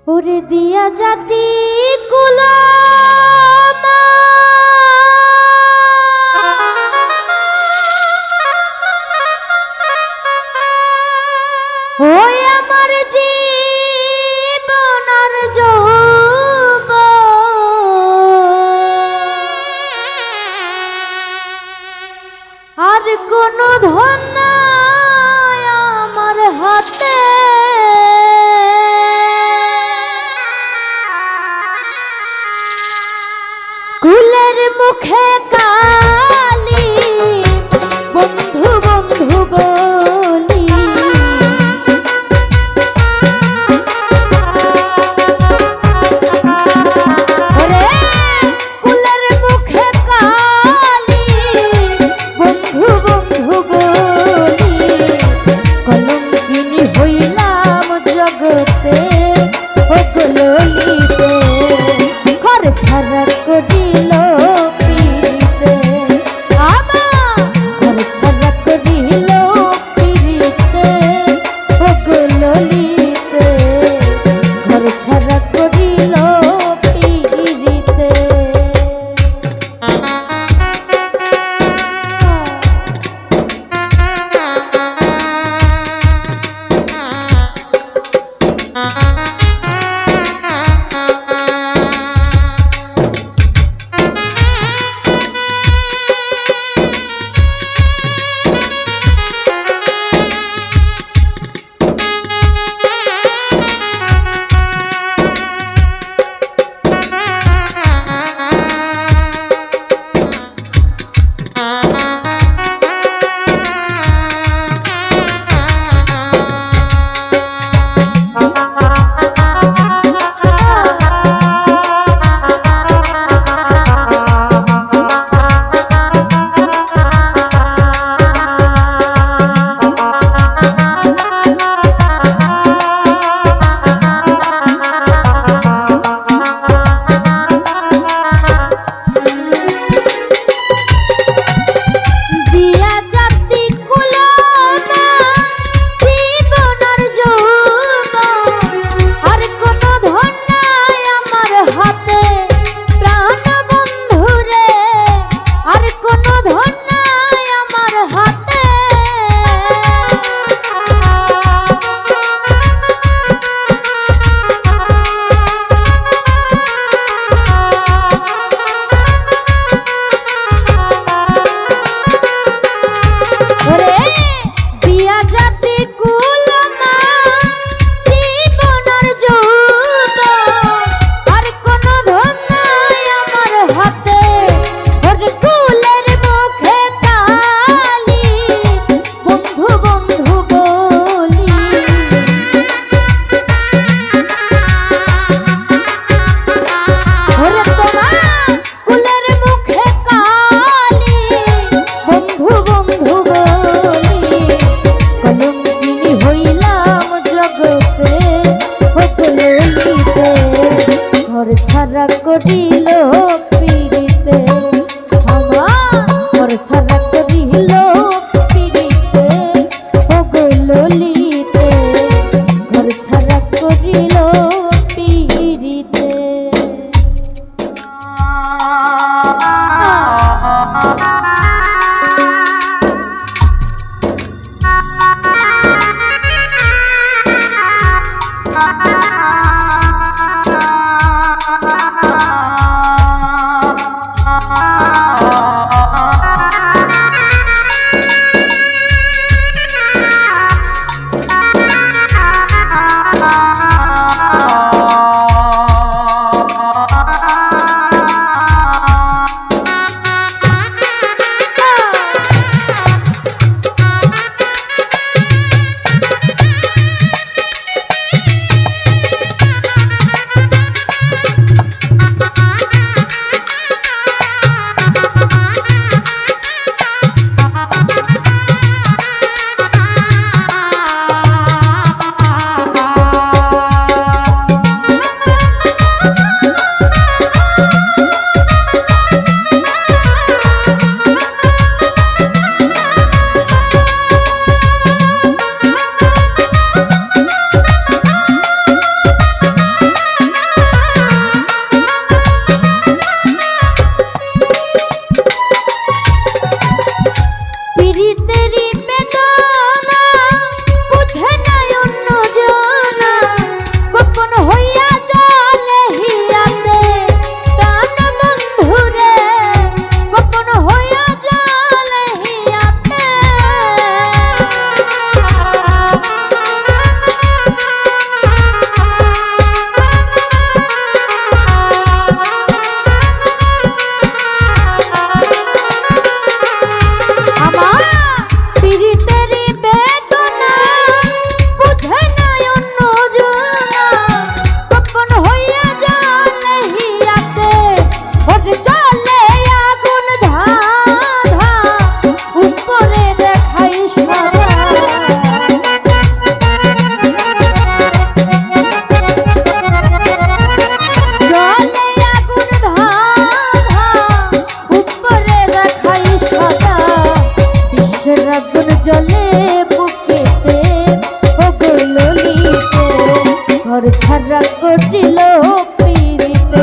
ওরে দিয়া জাতি কুলা ওই আমার জীবনের আর কোন ধন নাই আমার হাতে কুলের মুখে কালি বন্ধু বন্ধু বলি ওরে কুলের মুখে কালি বন্ধু বন্ধু বলি কলঙ্কিনী হইলাম জগতে ও গললিতে ঘর ছাড়া করিল পিরিতে আমার ঘর ছাড়া করিল পিরিতে ও গললিতে ঘর ছাড়া করিল পিরিতে করিল পিরিতে আমার ঘর ছাড়া করিল পিরিতে ও গললিতে ঘর ছাড়া করিল পিরিতে ঘর ছাড়া করিল পিড়িতে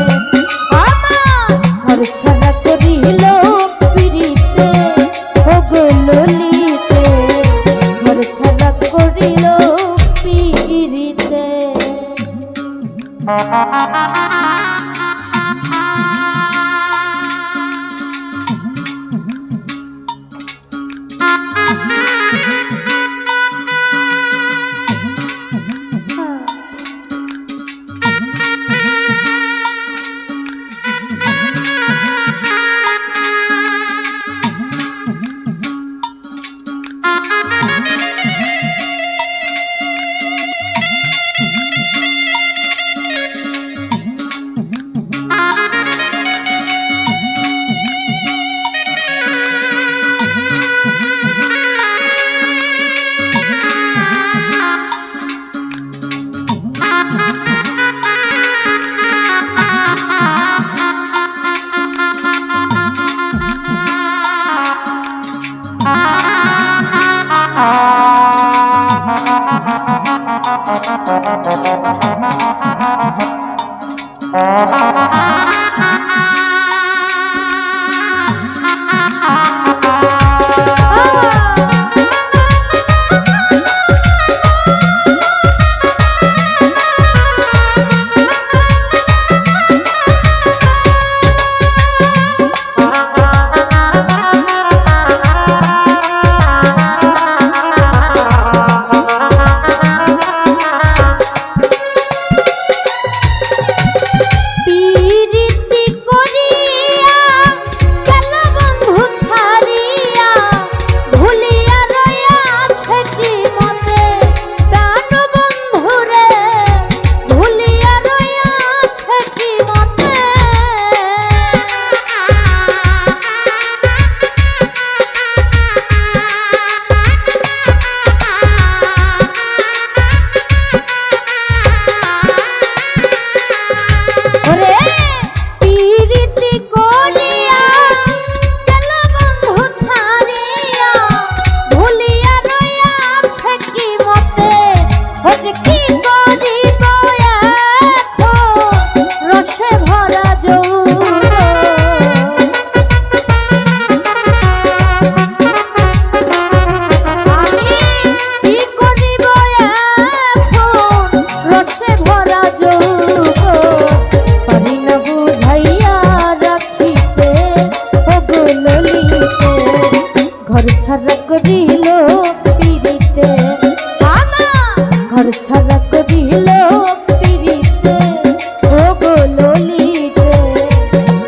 আমার ঘর ছাড়া করিল পিড়িতে ও গো ললিতে ঘর ছাড়া করিল পিড়িতে ঘর ছাড়া করিল পিড়িতে আমার ঘর ছাড়া করিল পিড়িতে ও গো ললিতে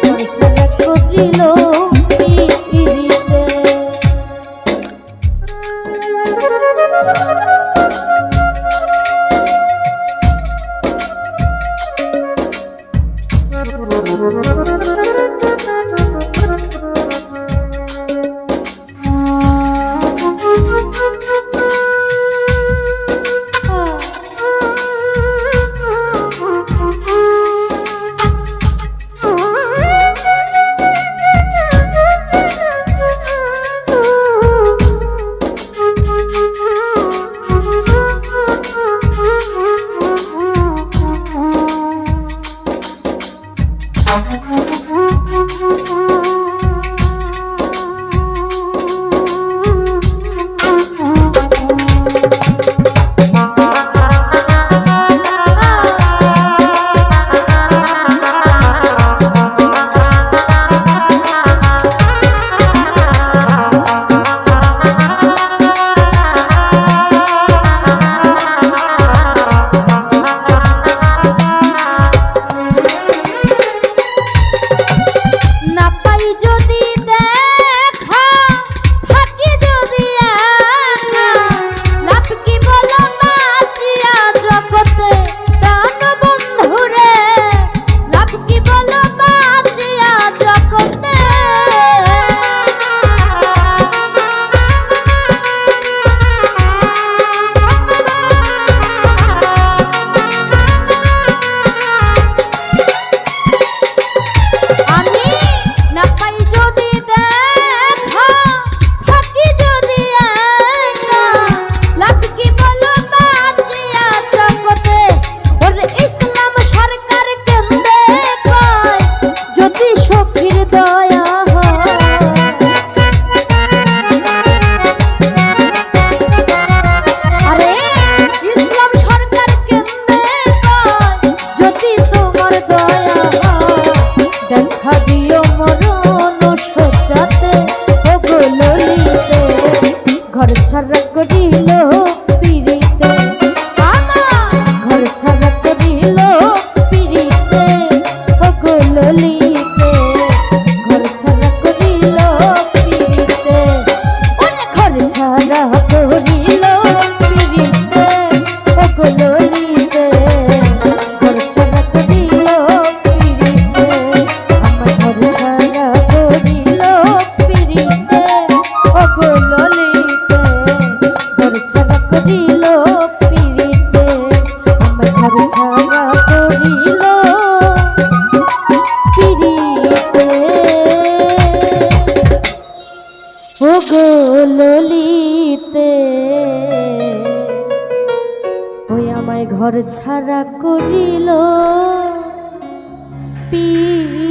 ঘর ছাড়া করিল পিড়িতে দয়া দেখা দিও মরণ সজ্জাতে ও গো ললিতে ঘর ছাড়া করিল পিরিতে ঘর ছাড়া করিল পিরিতে ও গো ললিতে ঘর ছাড়া করিল পিরিতে ঘর ছাড়া করিল পিরিতে ও গো ললিতে ঘর ছাড়া করিল পিরিতে আমার ঘর ছাড়া করিল পিরিতে ও গো ললিতে ঘর ছাড়া করিল পিরিতে আমার ঘর ছাড়া করিল পিরিতে ও গো ললিতে ওই আমায় ঘর ছাড়া করিল পিরিতে।